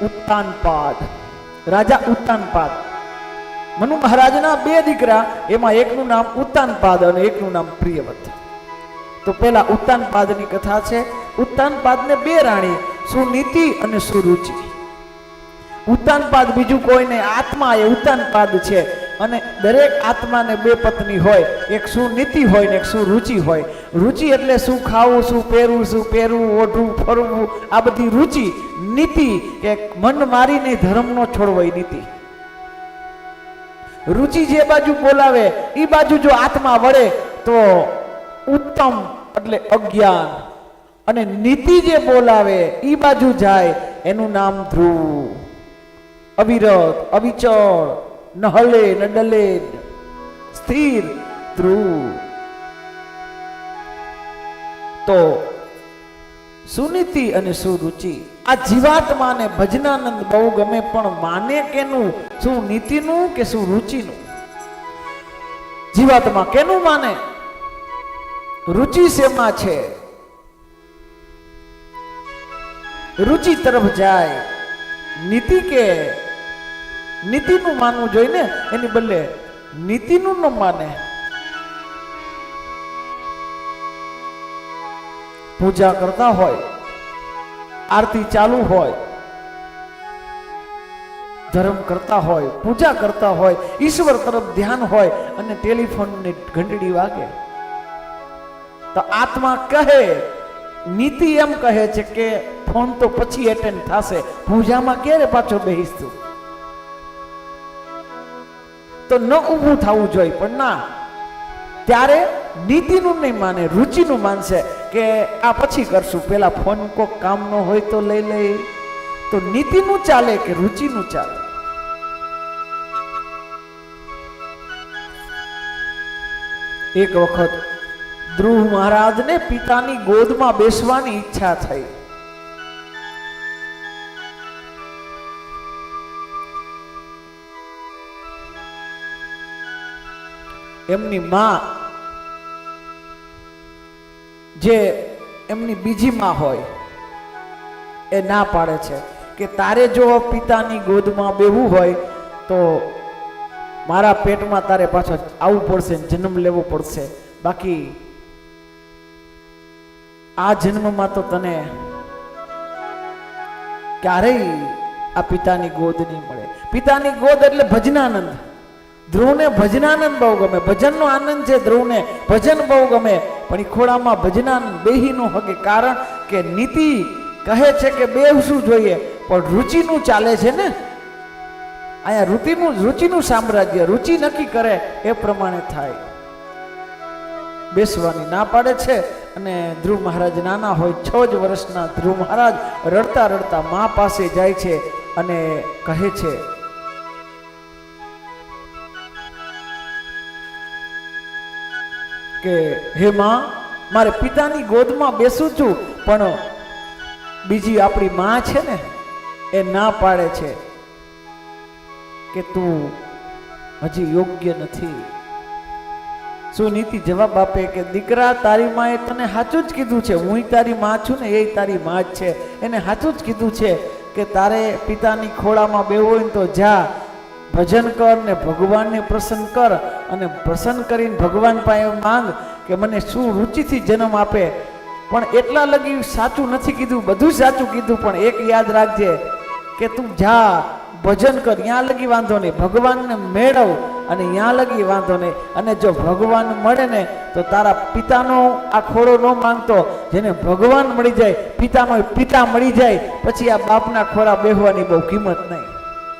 ઉત્તાનપાદ, રાજા ઉત્તાનપાદ. મનુ મહારાજના બે દીકરા, એમાં એકનું નામ ઉત્તાનપાદ અને એકનું નામ પ્રિયવત. તો પેલા ઉત્તાનપાદની કથા છે. ઉત્તાનપાદને બે રાણી, સુનીતિ અને સુરુચિ. ઉત્તાનપાદ બીજું કોઈ નહીં, આત્મા એ ઉત્તાનપાદ છે. અને દરેક આત્માને બે પત્ની હોય, એક સુનીતિ હોય ને એક સુરુચિ હોય. રુચિ એટલે શું ખાવું, શું પહેરવું, ઓઢવું, ફરવું, આ બધી રુચિ. નીતિ કે મન મારીને ધર્મ નો છોડવો એ નીતિ. રુચિ જે બાજુ બોલાવે એ બાજુ જો આત્મા વળે તો ઉત્તમ એટલે અજ્ઞાન, અને નીતિ જે બોલાવે એ બાજુ જાય એનું નામ ધ્રુવ. અવિરત, અવિચળ, ન હલે ન ડલે, સ્થિર ધ્રુવ. તો સુનીતિ અને સુરુચિ આ જીવાત્માને ભજનાનંદ બહુ ગમે, પણ માને કેનું? સુનીતિનું કે સુરુચિનું? જીવાત્મા કેનું માને? રુચિ શેમાં છે? રુચિ તરફ જાય. નીતિ કે નીતિનું માનવું જોઈએ ને, એની બદલે નીતિનું ન માને. પૂજા કરતા હોય, આરતી ચાલુ હોય, ધર્મ કરતા હોય, પૂજા કરતા હોય, ઈશ્વર તરફ ધ્યાન હોય, અને ટેલિફોનની ઘંટડી વાગે તો આત્મા કહે, નીતિ એમ કહે છે કે ફોન તો પછી એટેન્ડ થશે, પૂજામાં ક્યારે પાછો બેસીશું? તો ન ઊભું થવું જોઈએ. પણ ના, ત્યારે નીતિનું નહીં માને, રુચિનું માનશે કે આ પછી કરશું, પેલા ફોન કોક કામ નો હોય તો લઈ લઈ. તો નીતિનું ચાલે કે રુચિનું ચાલે? એક વખત ધ્રુવ મહારાજને પિતાની ગોદમાં બેસવાની ઈચ્છા થઈ. એમની માં, જે એમની બીજી માં હોય, એ ના પાડે છે કે તારે જો પિતાની ગોદમાં બેવું હોય તો મારા પેટમાં તારે પાછો આવવું પડશે, જન્મ લેવો પડશે. બાકી આ જન્મમાં તો તને ક્યારેય આ પિતાની ગોદ નહીં મળે. પિતાની ગોદ એટલે ભજનાનંદ. ધ્રુવને ભજનાનંદ બહુ ગમે, ભજનનો આનંદ છે ધ્રુવને, ભજન બહુ ગમે. પણ એ ખોળામાં ભજનાનંદ બેહી નો હકે, કારણ કે નીતિ કહે છે કે બેસવું જોઈએ, પણ રુચિનું ચાલે છે ને. અહીંયા રુચિનું સામ્રાજ્ય, રુચિ નક્કી કરે એ પ્રમાણે થાય. બેસવાની ના પાડે છે. અને ધ્રુવ મહારાજ નાના હોય, 6 જ વર્ષના ધ્રુવ મહારાજ રડતા રડતા મા પાસે જાય છે અને કહે છે કે હે માં, મારે પિતાની ગોદમાં બેસું છું, પણ બીજી આપણી માં છે ને એ ના પાડે છે કે તું હજી યોગ્ય નથી. સુનીતિ જવાબ આપે કે દીકરા, તારી માએ તને સાચું જ કીધું છે, હું તારી માં છું ને એ તારી માં જ છે. એને સાચું જ કીધું છે કે તારે પિતાની ખોળામાં બેવું હોય ને તો જા, ભજન કર ને ભગવાનને પ્રસન્ન કર, અને પ્રસન્ન કરીને ભગવાન પાસે માંગ કે મને શું રુચિથી જન્મ આપે. પણ એટલા લગી સાચું નથી કીધું, બધું સાચું કીધું, પણ એક યાદ રાખજે કે તું જા, ભજન કર, ત્યાં લગી વાંધો નહીં, ભગવાનને મેળવ, અને ત્યાં લગી વાંધો નહીં. અને જો ભગવાન મળે ને તો તારા પિતાનો આ ખોળો ન માંગતો, જેને ભગવાન મળી જાય, પિતાનો પિતા મળી જાય, પછી આ બાપના ખોળા બેહવાની બહુ કિંમત નહીં.